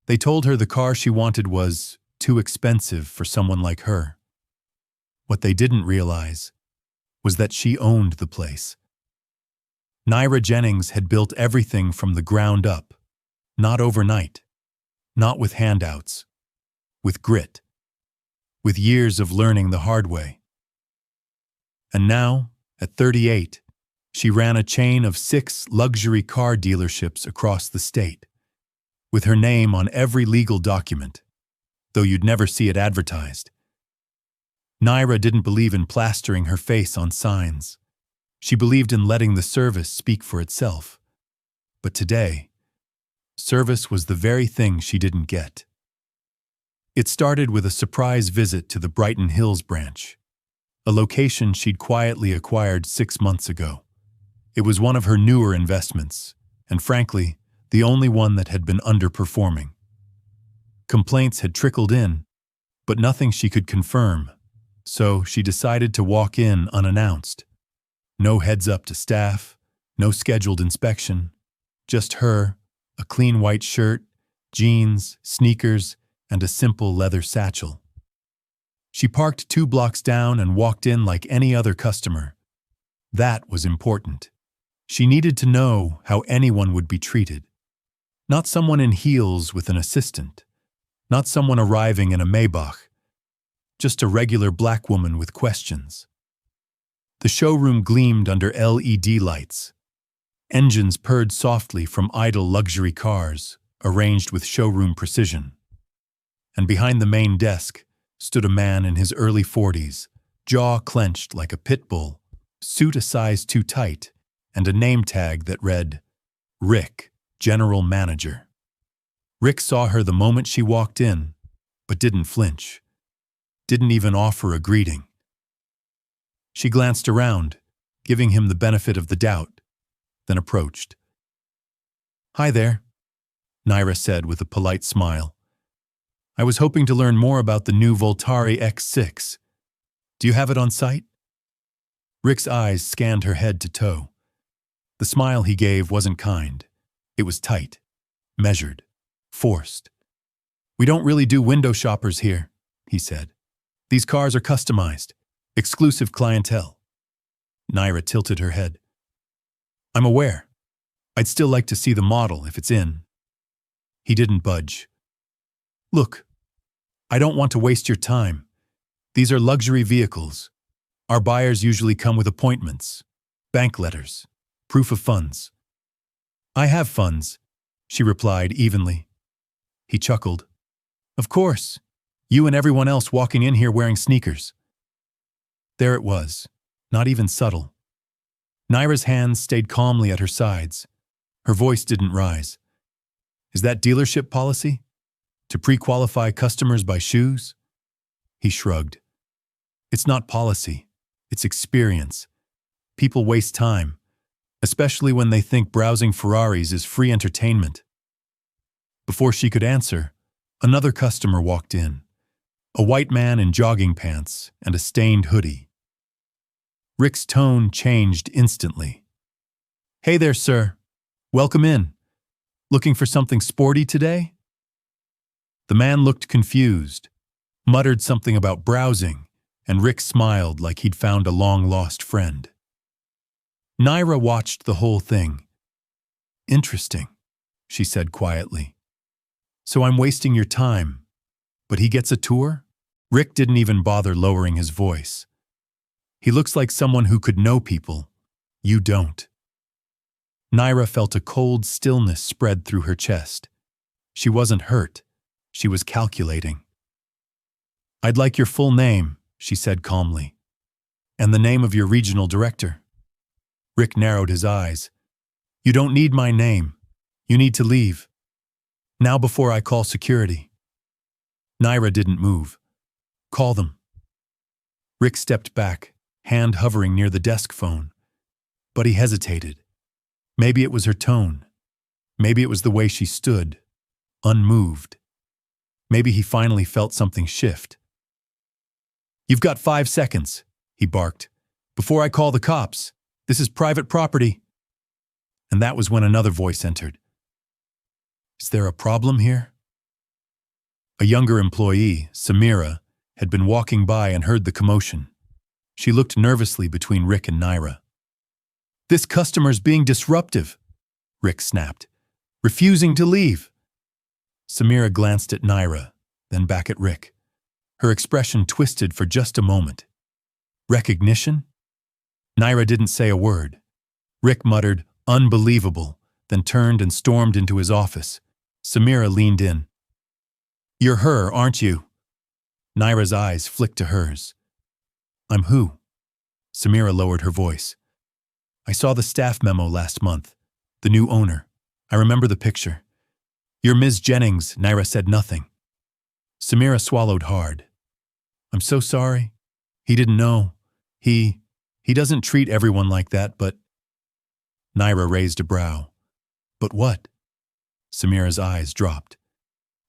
They told her the car she wanted was too expensive for someone like her. What they didn't realize was that she owned the place. Naira Jennings had built everything from the ground up, not overnight, not with handouts, with grit, with years of learning the hard way. And now, at 38, she ran a chain of 6 luxury car dealerships across the state, with her name on every legal document, though you'd never see it advertised. Naira didn't believe in plastering her face on signs. She believed in letting the service speak for itself. But today, service was the very thing she didn't get. It started with a surprise visit to the Brighton Hills branch, a location she'd quietly acquired 6 months ago. It was one of her newer investments, and frankly, the only one that had been underperforming. Complaints had trickled in, but nothing she could confirm, so she decided to walk in unannounced. No heads up to staff, no scheduled inspection, just her, a clean white shirt, jeans, sneakers, and a simple leather satchel. She parked 2 blocks down and walked in like any other customer. That was important. She needed to know how anyone would be treated. Not someone in heels with an assistant. Not someone arriving in a Maybach. Just a regular black woman with questions. The showroom gleamed under LED lights. Engines purred softly from idle luxury cars, arranged with showroom precision. And behind the main desk stood a man in his early 40s, jaw clenched like a pit bull, suit a size too tight, and a name tag that read, Rick, General Manager. Rick saw her the moment she walked in, but didn't flinch. Didn't even offer a greeting. She glanced around, giving him the benefit of the doubt, then approached. "Hi there," Naira said with a polite smile. "I was hoping to learn more about the new Voltari X6. Do you have it on site?" Rick's eyes scanned her head to toe. The smile he gave wasn't kind. It was tight, measured, forced. "We don't really do window shoppers here," he said. "These cars are customized, exclusive clientele." Naira tilted her head. "I'm aware. I'd still like to see the model if it's in." He didn't budge. "Look, I don't want to waste your time. These are luxury vehicles. Our buyers usually come with appointments, bank letters, proof of funds." "I have funds," she replied evenly. He chuckled. "Of course. You and everyone else walking in here wearing sneakers." There it was, not even subtle. Naira's hands stayed calmly at her sides. Her voice didn't rise. "Is that dealership policy? To pre-qualify customers by shoes?" He shrugged. "It's not policy. It's experience. People waste time, especially when they think browsing Ferraris is free entertainment." Before she could answer, another customer walked in. A white man in jogging pants and a stained hoodie. Rick's tone changed instantly. "Hey there, sir. Welcome in. Looking for something sporty today?" The man looked confused, muttered something about browsing, and Rick smiled like he'd found a long-lost friend. Naira watched the whole thing. "Interesting," she said quietly. "So I'm wasting your time, but he gets a tour?" Rick didn't even bother lowering his voice. "He looks like someone who could know people. You don't." Naira felt a cold stillness spread through her chest. She wasn't hurt. She was calculating. "I'd like your full name," she said calmly. "And the name of your regional director." Rick narrowed his eyes. "You don't need my name. You need to leave. Now before I call security." Naira didn't move. "Call them." Rick stepped back, hand hovering near the desk phone. But he hesitated. Maybe it was her tone. Maybe it was the way she stood, unmoved. Maybe he finally felt something shift. "You've got 5 seconds, he barked. "Before I call the cops. This is private property." And that was when another voice entered. "Is there a problem here?" A younger employee, Samira, had been walking by and heard the commotion. She looked nervously between Rick and Naira. "This customer's being disruptive," Rick snapped, "refusing to leave." Samira glanced at Naira, then back at Rick. Her expression twisted for just a moment. Recognition? Naira didn't say a word. Rick muttered, "Unbelievable," then turned and stormed into his office. Samira leaned in. "You're her, aren't you?" Naira's eyes flicked to hers. "I'm who?" Samira lowered her voice. "I saw the staff memo last month. The new owner. I remember the picture." "You're Ms. Jennings," Naira said nothing. Samira swallowed hard. "I'm so sorry. He didn't know. He doesn't treat everyone like that, but—" Naira raised a brow. "But what?" Samira's eyes dropped.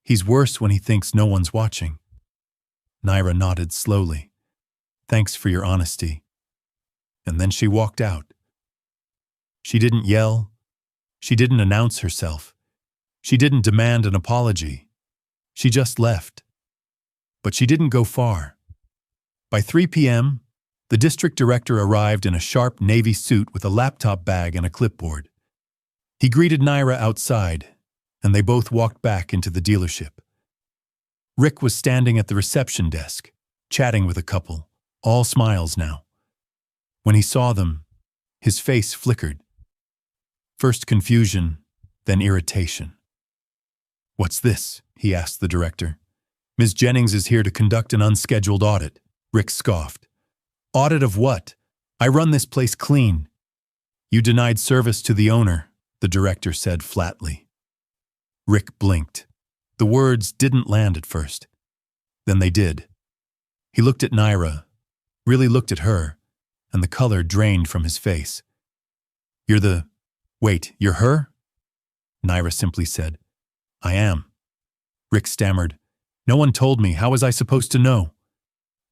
"He's worse when he thinks no one's watching." Naira nodded slowly. "Thanks for your honesty." And then she walked out. She didn't yell. She didn't announce herself. She didn't demand an apology. She just left. But she didn't go far. By 3 p.m., the district director arrived in a sharp navy suit with a laptop bag and a clipboard. He greeted Naira outside, and they both walked back into the dealership. Rick was standing at the reception desk, chatting with a couple, all smiles now. When he saw them, his face flickered. First confusion, then irritation. "What's this?" he asked the director. "Ms. Jennings is here to conduct an unscheduled audit," Rick scoffed. "Audit of what? I run this place clean." "You denied service to the owner," the director said flatly. Rick blinked. The words didn't land at first. Then they did. He looked at Naira, really looked at her, and the color drained from his face. Wait, you're her?" Naira simply said, "I am." Rick stammered, "No one told me. How was I supposed to know?"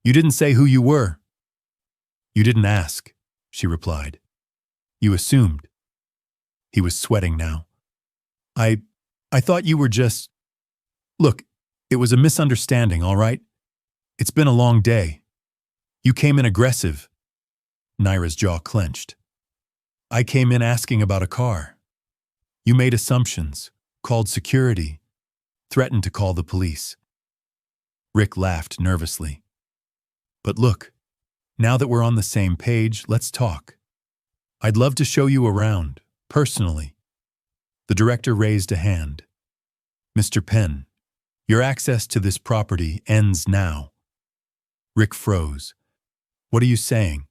"You didn't say who you were." "You didn't ask," she replied. "You assumed." He was sweating now. I thought you were just—" "Look, it was a misunderstanding, all right? It's been a long day. You came in aggressive." Naira's jaw clenched. "I came in asking about a car. You made assumptions, called security, threatened to call the police." Rick laughed nervously. "But look, now that we're on the same page, let's talk. I'd love to show you around, personally." The director raised a hand. "Mr. Penn, your access to this property ends now." Rick froze. "What are you saying?"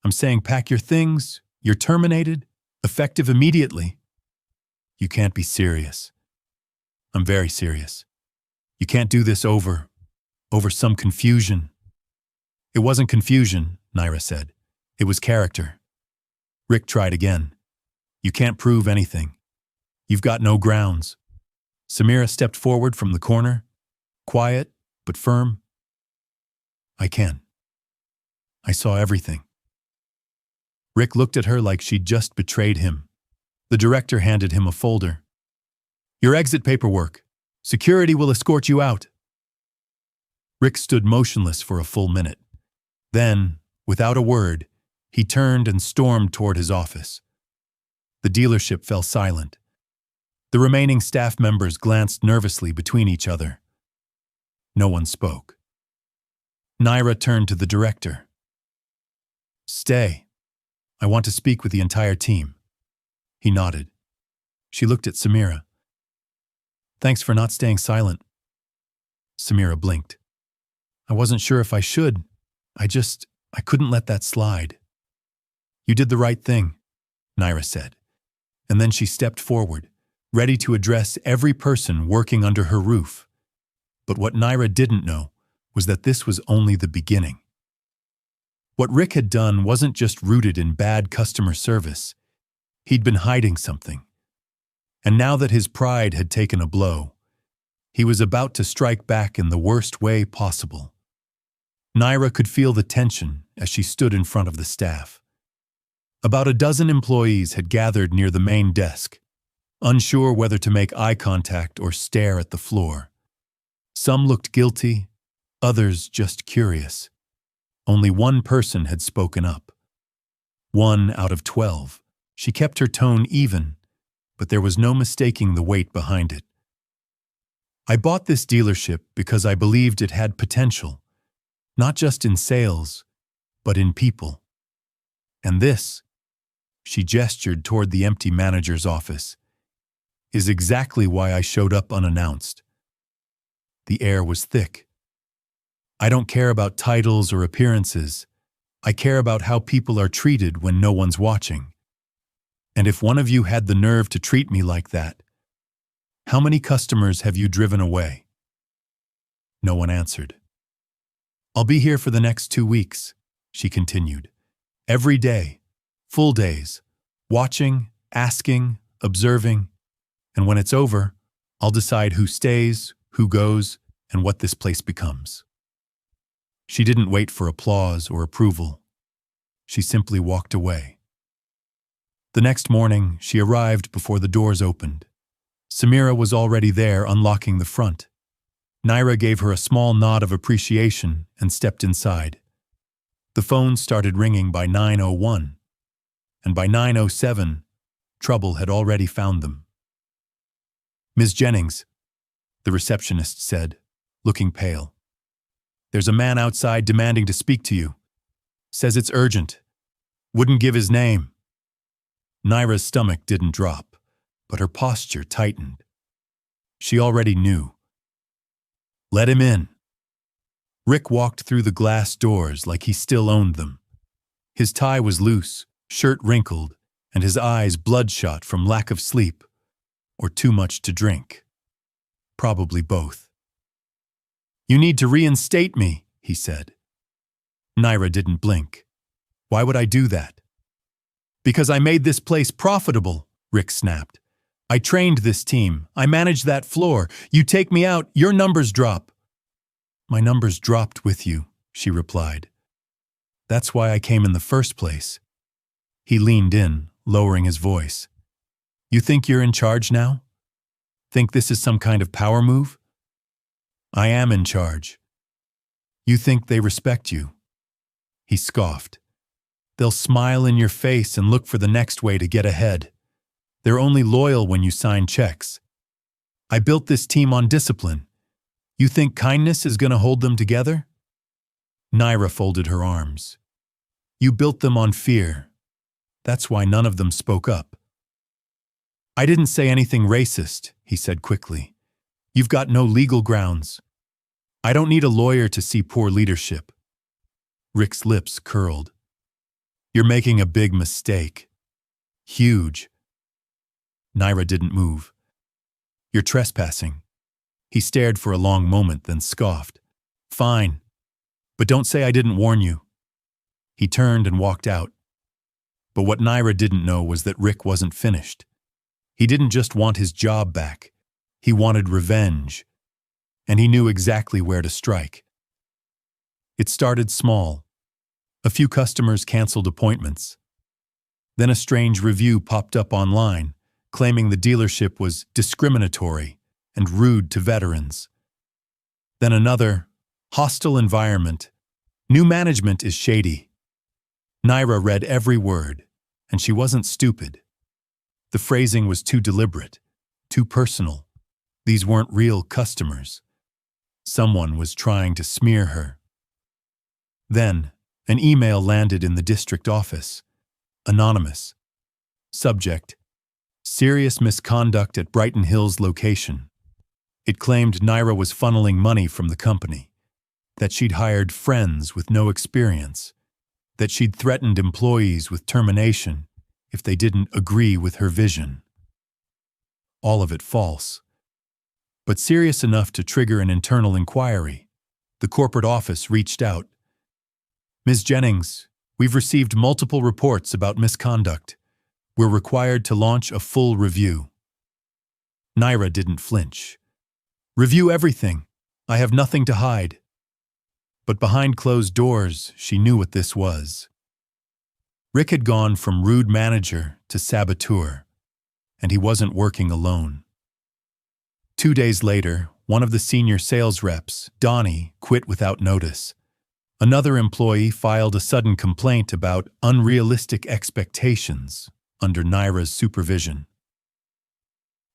"I'm saying pack your things. You're terminated, effective immediately." "You can't be serious." "I'm very serious. You can't do this over some confusion." "It wasn't confusion," Naira said. "It was character." Rick tried again. "You can't prove anything. You've got no grounds." Samira stepped forward from the corner, quiet but firm. "I can. I saw everything." Rick looked at her like she'd just betrayed him. The director handed him a folder. "Your exit paperwork. Security will escort you out." Rick stood motionless for a full minute. Then, without a word, he turned and stormed toward his office. The dealership fell silent. The remaining staff members glanced nervously between each other. No one spoke. Naira turned to the director. "Stay. I want to speak with the entire team." He nodded. She looked at Samira. "Thanks for not staying silent." Samira blinked. "I wasn't sure if I should. I couldn't let that slide." "You did the right thing," Naira said. And then she stepped forward, ready to address every person working under her roof. But what Naira didn't know was that this was only the beginning. What Rick had done wasn't just rooted in bad customer service. He'd been hiding something. And now that his pride had taken a blow, he was about to strike back in the worst way possible. Naira could feel the tension as she stood in front of the staff. About a dozen employees had gathered near the main desk, unsure whether to make eye contact or stare at the floor. Some looked guilty, others just curious. Only one person had spoken up. 1 out of 12. She kept her tone even, but there was no mistaking the weight behind it. I bought this dealership because I believed it had potential, not just in sales, but in people. And this, she gestured toward the empty manager's office, is exactly why I showed up unannounced. The air was thick. I don't care about titles or appearances. I care about how people are treated when no one's watching. And if one of you had the nerve to treat me like that, how many customers have you driven away? No one answered. I'll be here for the next 2 weeks, she continued. Every day, full days, watching, asking, observing, and when it's over, I'll decide who stays, who goes, and what this place becomes. She didn't wait for applause or approval. She simply walked away. The next morning, she arrived before the doors opened. Samira was already there, unlocking the front. Naira gave her a small nod of appreciation and stepped inside. The phone started ringing by 9:01, and by 9:07, trouble had already found them. Ms. Jennings, the receptionist said, looking pale. There's a man outside demanding to speak to you. Says it's urgent. Wouldn't give his name. Naira's stomach didn't drop, but her posture tightened. She already knew. Let him in. Rick walked through the glass doors like he still owned them. His tie was loose, shirt wrinkled, and his eyes bloodshot from lack of sleep or too much to drink. Probably both. You need to reinstate me, he said. Naira didn't blink. Why would I do that? Because I made this place profitable, Rick snapped. I trained this team. I managed that floor. You take me out, your numbers drop. My numbers dropped with you, she replied. That's why I came in the first place. He leaned in, lowering his voice. You think you're in charge now? Think this is some kind of power move? I am in charge. You think they respect you? He scoffed. They'll smile in your face and look for the next way to get ahead. They're only loyal when you sign checks. I built this team on discipline. You think kindness is going to hold them together? Naira folded her arms. You built them on fear. That's why none of them spoke up. I didn't say anything racist, he said quickly. You've got no legal grounds. I don't need a lawyer to see poor leadership. Rick's lips curled. You're making a big mistake. Huge. Naira didn't move. You're trespassing. He stared for a long moment, then scoffed. Fine, but don't say I didn't warn you. He turned and walked out. But what Naira didn't know was that Rick wasn't finished. He didn't just want his job back. He wanted revenge. And he knew exactly where to strike. It started small. A few customers canceled appointments. Then a strange review popped up online, claiming the dealership was discriminatory and rude to veterans. Then another, hostile environment. New management is shady. Naira read every word, and she wasn't stupid. The phrasing was too deliberate, too personal. These weren't real customers. Someone was trying to smear her. Then, an email landed in the district office. Anonymous. Subject: Serious misconduct at Brighton Hills location. It claimed Naira was funneling money from the company, that she'd hired friends with no experience, that she'd threatened employees with termination if they didn't agree with her vision. All of it false, but serious enough to trigger an internal inquiry. The corporate office reached out. Ms. Jennings, we've received multiple reports about misconduct. We're required to launch a full review. Naira didn't flinch. Review everything. I have nothing to hide. But behind closed doors, she knew what this was. Rick had gone from rude manager to saboteur, and he wasn't working alone. 2 days later, one of the senior sales reps, Donnie, quit without notice. Another employee filed a sudden complaint about unrealistic expectations under Naira's supervision.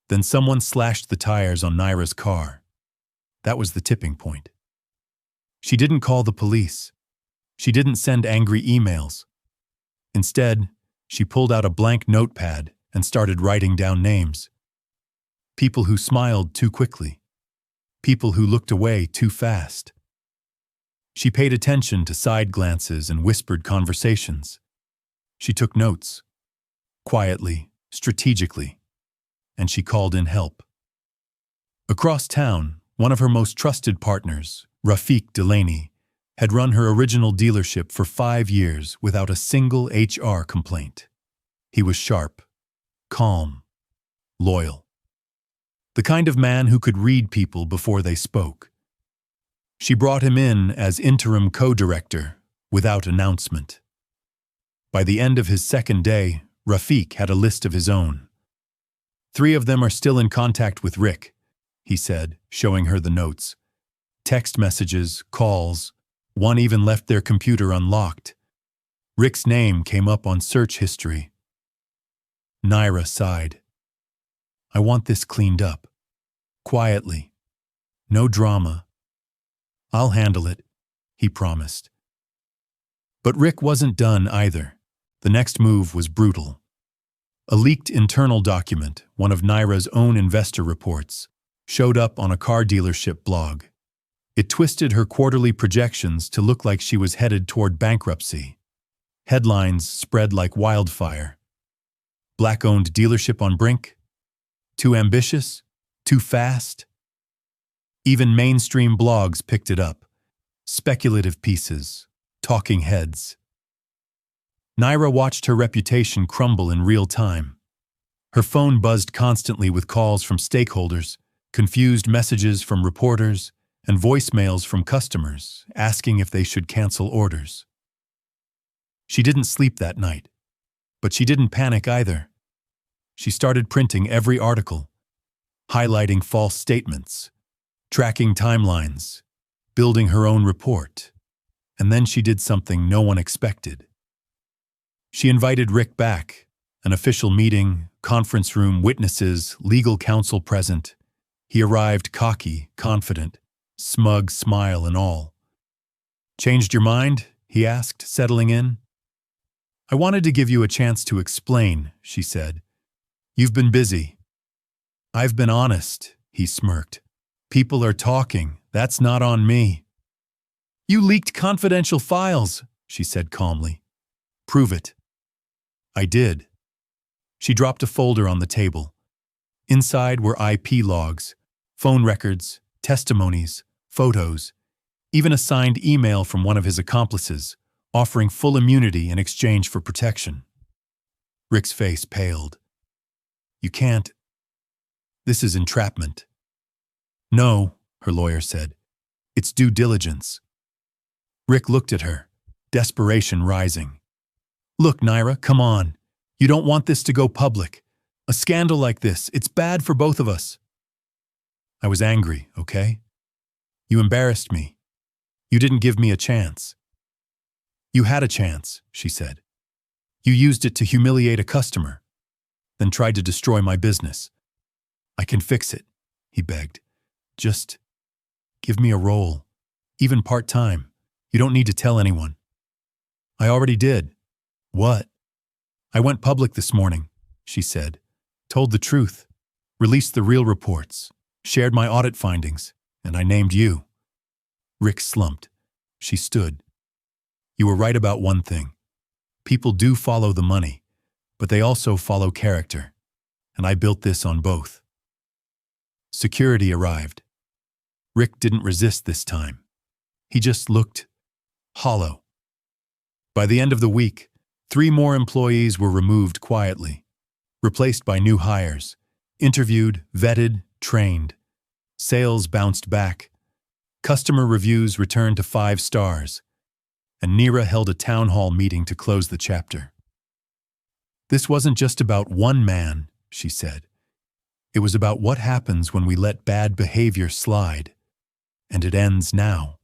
Then someone slashed the tires on Naira's car. That was the tipping point. She didn't call the police. She didn't send angry emails. Instead, she pulled out a blank notepad and started writing down names. People who smiled too quickly. People who looked away too fast. She paid attention to side glances and whispered conversations. She took notes, quietly, strategically, and she called in help. Across town, one of her most trusted partners, Rafiq Delaney, had run her original dealership for 5 years without a single HR complaint. He was sharp, calm, loyal. The kind of man who could read people before they spoke. She brought him in as interim co-director without announcement. By the end of his second day, Rafiq had a list of his own. 3 of them are still in contact with Rick, he said, showing her the notes. Text messages, calls, one even left their computer unlocked. Rick's name came up on search history. Naira sighed. I want this cleaned up. Quietly. No drama. I'll handle it, he promised. But Rick wasn't done either. The next move was brutal. A leaked internal document, one of Naira's own investor reports, showed up on a car dealership blog. It twisted her quarterly projections to look like she was headed toward bankruptcy. Headlines spread like wildfire. Black-owned dealership on brink? Too ambitious? Too fast? Even mainstream blogs picked it up. Speculative pieces, talking heads. Naira watched her reputation crumble in real time. Her phone buzzed constantly with calls from stakeholders, confused messages from reporters, and voicemails from customers asking if they should cancel orders. She didn't sleep that night, but she didn't panic either. She started printing every article, highlighting false statements, tracking timelines, building her own report, and then she did something no one expected. She invited Rick back, an official meeting, conference room, witnesses, legal counsel present. He arrived cocky, confident, smug smile and all. Changed your mind? He asked, settling in. I wanted to give you a chance to explain, she said. You've been busy. I've been honest, he smirked. People are talking. That's not on me. You leaked confidential files, she said calmly. Prove it. I did. She dropped a folder on the table. Inside were IP logs, phone records, testimonies, photos, even a signed email from one of his accomplices, offering full immunity in exchange for protection. Rick's face paled. You can't. This is entrapment. No, her lawyer said. It's due diligence. Rick looked at her, desperation rising. Look, Naira, come on. You don't want this to go public. A scandal like this, it's bad for both of us. I was angry, okay? You embarrassed me. You didn't give me a chance. You had a chance, she said. You used it to humiliate a customer, then tried to destroy my business. I can fix it, he begged. Just give me a role, even part-time. You don't need to tell anyone. I already did. What? I went public this morning, she said. Told the truth, released the real reports, shared my audit findings, and I named you. Rick slumped. She stood. You were right about one thing. People do follow the money, but they also follow character, and I built this on both. Security arrived. Rick didn't resist this time. He just looked hollow. By the end of the week, 3 more employees were removed quietly, replaced by new hires, interviewed, vetted, trained. Sales bounced back. Customer reviews returned to 5 stars, and Naira held a town hall meeting to close the chapter. This wasn't just about one man, she said. It was about what happens when we let bad behavior slide, and it ends now.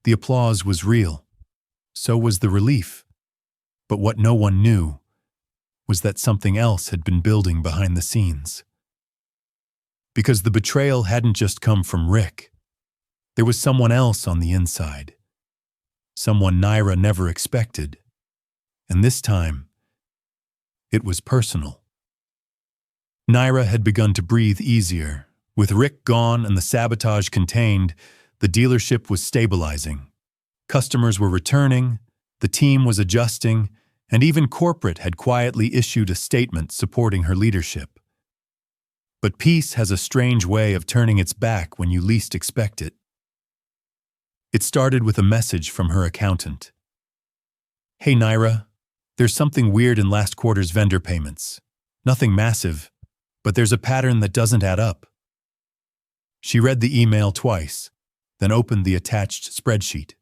The applause was real. So was the relief. But what no one knew was that something else had been building behind the scenes. Because the betrayal hadn't just come from Rick. There was someone else on the inside. Someone Naira never expected. And this time, it was personal. Naira had begun to breathe easier. With Rick gone and the sabotage contained, the dealership was stabilizing. Customers were returning, the team was adjusting, and even corporate had quietly issued a statement supporting her leadership. But peace has a strange way of turning its back when you least expect it. It started with a message from her accountant. "Hey Naira, there's something weird in last quarter's vendor payments. Nothing massive, but there's a pattern that doesn't add up." She read the email twice, then opened the attached spreadsheet.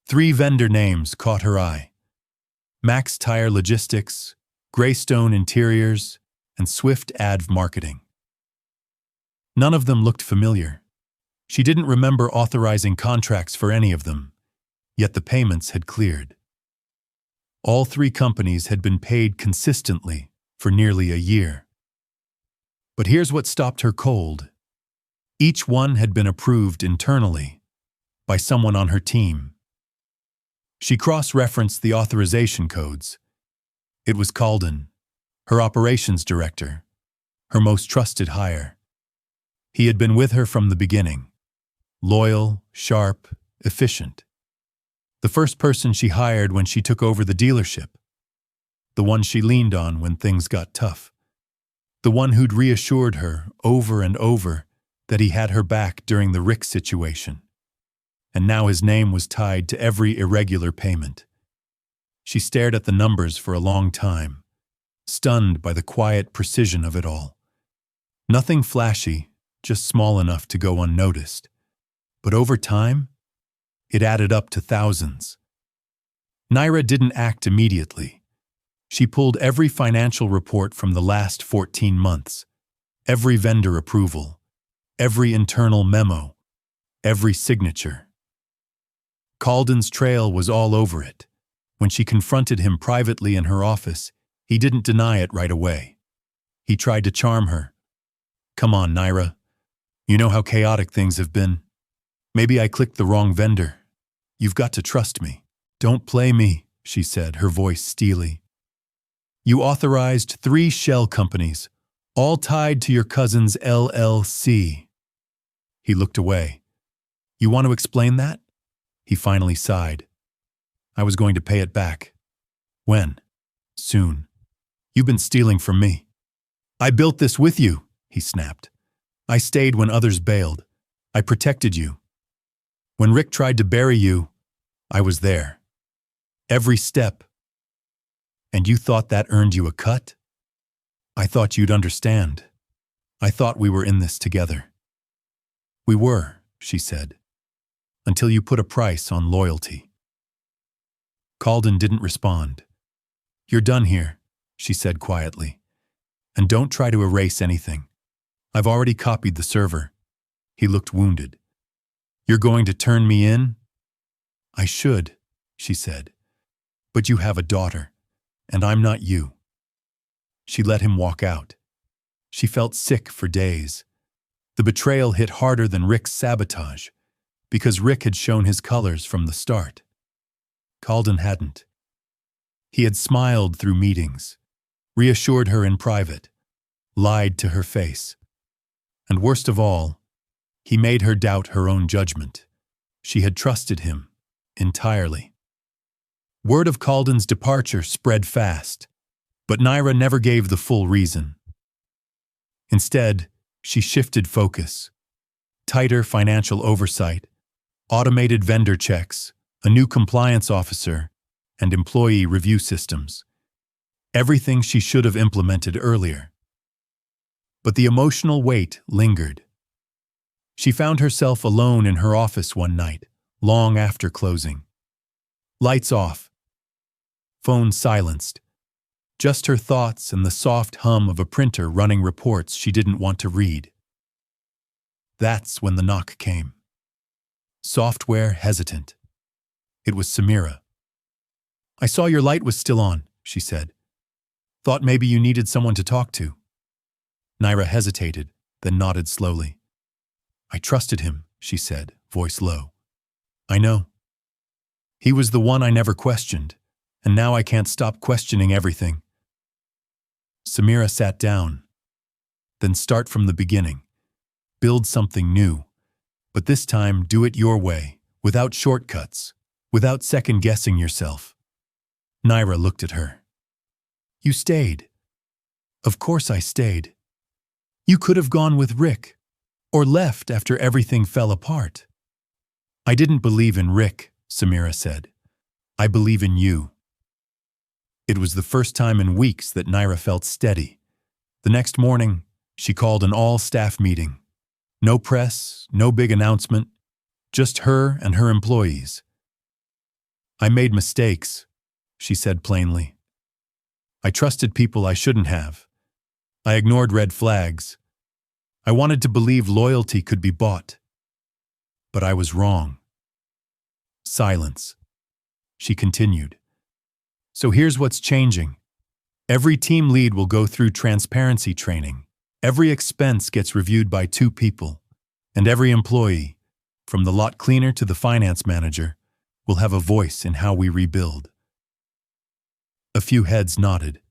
3 vendor names caught her eye: Max Tire Logistics, Greystone Interiors, and Swift Adv Marketing. None of them looked familiar. She didn't remember authorizing contracts for any of them, yet the payments had cleared. All 3 companies had been paid consistently for nearly a year. But here's what stopped her cold. Each one had been approved internally by someone on her team. She cross-referenced the authorization codes. It was Calden, her operations director, her most trusted hire. He had been with her from the beginning. Loyal, sharp, efficient. The first person she hired when she took over the dealership. The one she leaned on when things got tough. The one who'd reassured her over and over that he had her back during the Rick situation. And now his name was tied to every irregular payment. She stared at the numbers for a long time, stunned by the quiet precision of it all. Nothing flashy, just small enough to go unnoticed. But over time, it added up to thousands. Naira didn't act immediately. She pulled every financial report from the last 14 months, every vendor approval, every internal memo, every signature. Calden's trail was all over it. When she confronted him privately in her office, he didn't deny it right away. He tried to charm her. "Come on, Naira. You know how chaotic things have been. Maybe I clicked the wrong vendor. You've got to trust me." "Don't play me," she said, her voice steely. "You authorized 3 shell companies, all tied to your cousin's LLC." He looked away. "You want to explain that?" He finally sighed. "I was going to pay it back." "When?" "Soon. You've been stealing from me." "I built this with you," he snapped. "I stayed when others bailed. I protected you. When Rick tried to bury you, I was there. Every step. And you thought that earned you a cut? I thought you'd understand. I thought we were in this together." "We were," she said, "until you put a price on loyalty." Calden didn't respond. "You're done here," she said quietly. "And don't try to erase anything. I've already copied the server." He looked wounded. "You're going to turn me in?" "I should," she said. "But you have a daughter, and I'm not you." She let him walk out. She felt sick for days. The betrayal hit harder than Rick's sabotage, because Rick had shown his colors from the start. Calden hadn't. He had smiled through meetings, reassured her in private, lied to her face. And worst of all, he made her doubt her own judgment. She had trusted him entirely. Word of Calden's departure spread fast, but Naira never gave the full reason. Instead, she shifted focus. Tighter financial oversight, automated vendor checks, a new compliance officer, and employee review systems. Everything she should have implemented earlier. But the emotional weight lingered. She found herself alone in her office one night, long after closing. Lights off. Phone silenced. Just her thoughts and the soft hum of a printer running reports she didn't want to read. That's when the knock came. Software hesitant. It was Samira. "I saw your light was still on," she said. "Thought maybe you needed someone to talk to." Naira hesitated, then nodded slowly. "I trusted him," she said, voice low. "I know. He was the one I never questioned, and now I can't stop questioning everything." Samira sat down. "Then start from the beginning. Build something new. But this time, do it your way, without shortcuts, without second-guessing yourself." Naira looked at her. "You stayed." "Of course I stayed. You could have gone with Rick, or left after everything fell apart." "I didn't believe in Rick," Samira said. "I believe in you." It was the first time in weeks that Naira felt steady. The next morning, she called an all-staff meeting. No press, no big announcement, just her and her employees. "I made mistakes," she said plainly. "I trusted people I shouldn't have. I ignored red flags. I wanted to believe loyalty could be bought. But I was wrong." Silence. She continued. "So here's what's changing. Every team lead will go through transparency training. Every expense gets reviewed by 2 people. And every employee, from the lot cleaner to the finance manager, will have a voice in how we rebuild." A few heads nodded.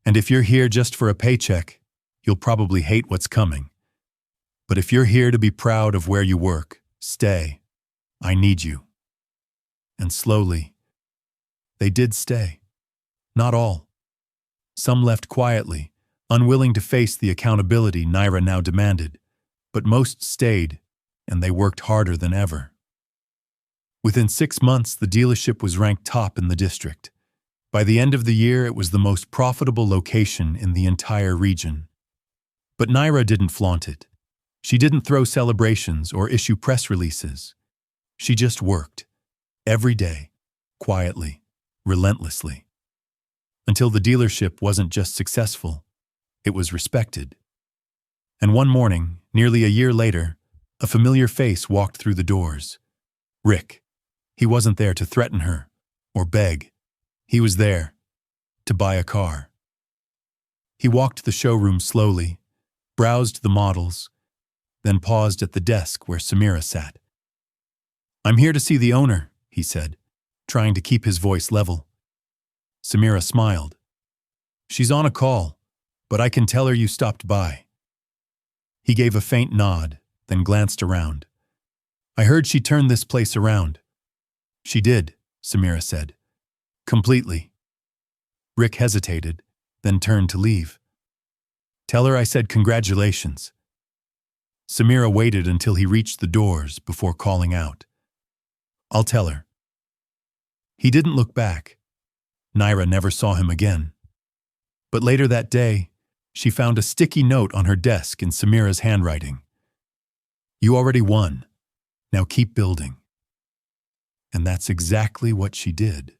"And if you're here just for a paycheck, you'll probably hate what's coming. But if you're here to be proud of where you work, stay. I need you." And slowly, they did stay. Not all. Some left quietly, unwilling to face the accountability Naira now demanded. But most stayed, and they worked harder than ever. Within 6 months, the dealership was ranked top in the district. By the end of the year, it was the most profitable location in the entire region. But Naira didn't flaunt it. She didn't throw celebrations or issue press releases. She just worked. Every day, quietly, relentlessly. Until the dealership wasn't just successful, it was respected. And one morning, nearly a year later, a familiar face walked through the doors. Rick. He wasn't there to threaten her or beg. He was there to buy a car. He walked the showroom slowly, browsed the models, then paused at the desk where Samira sat. "I'm here to see the owner," he said, trying to keep his voice level. Samira smiled. "She's on a call, but I can tell her you stopped by." He gave a faint nod, then glanced around. "I heard she turned this place around." "She did," Samira said. "Completely." Rick hesitated, then turned to leave. "Tell her I said congratulations." Samira waited until he reached the doors before calling out. "I'll tell her." He didn't look back. Naira never saw him again. But later that day, she found a sticky note on her desk in Samira's handwriting. "You already won. Now keep building." And that's exactly what she did.